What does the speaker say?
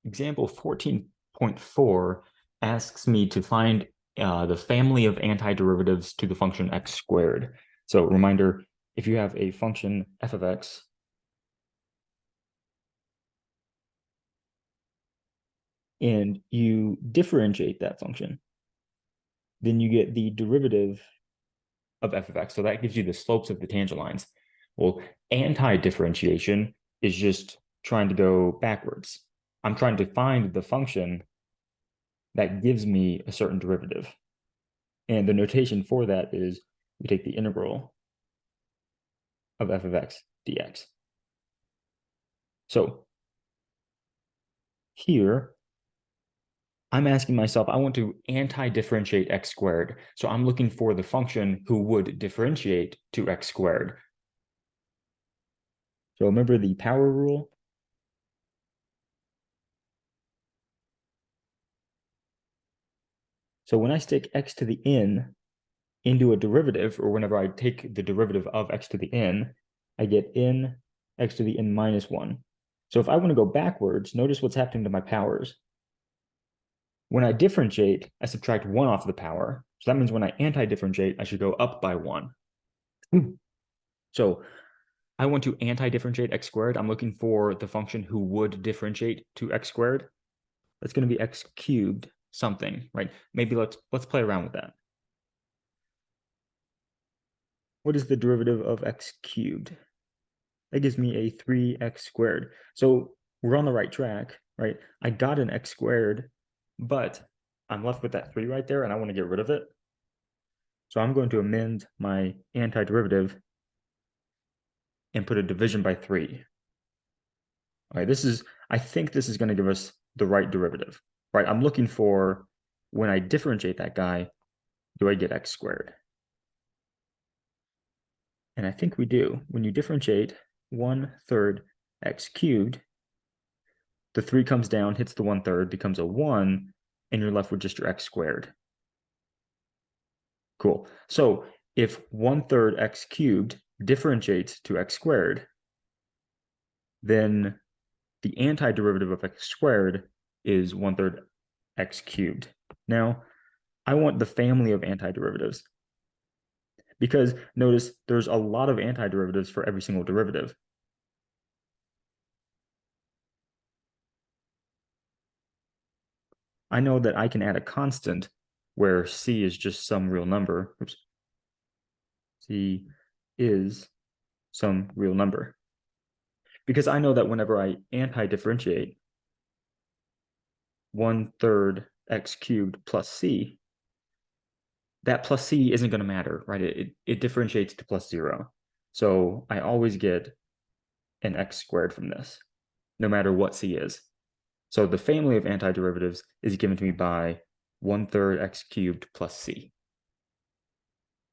example 14.4 asks me to find the family of antiderivatives to the function x squared. So reminder, if you have a function f of x and you differentiate that function, then you get the derivative of f of x. So that gives you the slopes of the tangent lines. Well, anti-differentiation is just trying to go backwards. I'm trying to find the function that gives me a certain derivative. And the notation for that is we take the integral of f of x dx. So here, I'm asking myself, I want to anti-differentiate x squared. So I'm looking for the function who would differentiate to x squared. So remember the power rule? So when I stick x to the n into a derivative, or whenever I take the derivative of x to the n, I get n x to the n minus 1. So if I want to go backwards, notice what's happening to my powers. When I differentiate, I subtract 1 off the power. So that means when I anti-differentiate, I should go up by 1. So I want to anti-differentiate x squared. I'm looking for the function who would differentiate to x squared. That's going to be x cubed something, right? Maybe let's play around with that. What is the derivative of x cubed? That gives me a 3x squared. So we're on the right track, right? I got an x squared, but I'm left with that 3 right there, and I want to get rid of it. So I'm going to amend my antiderivative and put a division by 3. All right, I think this is going to give us the right derivative, right? I'm looking for, when I differentiate that guy, do I get x squared? And I think we do. When you differentiate 1/3 x cubed, the 3 comes down, hits the 1/3, becomes a 1, and you're left with just your x squared. Cool. So if 1/3 x cubed differentiates to x squared, then the antiderivative of x squared is 1/3 x cubed. Now, I want the family of antiderivatives, because notice there's a lot of antiderivatives for every single derivative. I know that I can add a constant where c is just some real number. Oops. C is some real number. Because I know that whenever I anti-differentiate 1/3 x cubed plus c, that plus c isn't going to matter, right? It differentiates to plus 0. So I always get an x squared from this, no matter what c is. So the family of antiderivatives is given to me by 1/3 x cubed plus c.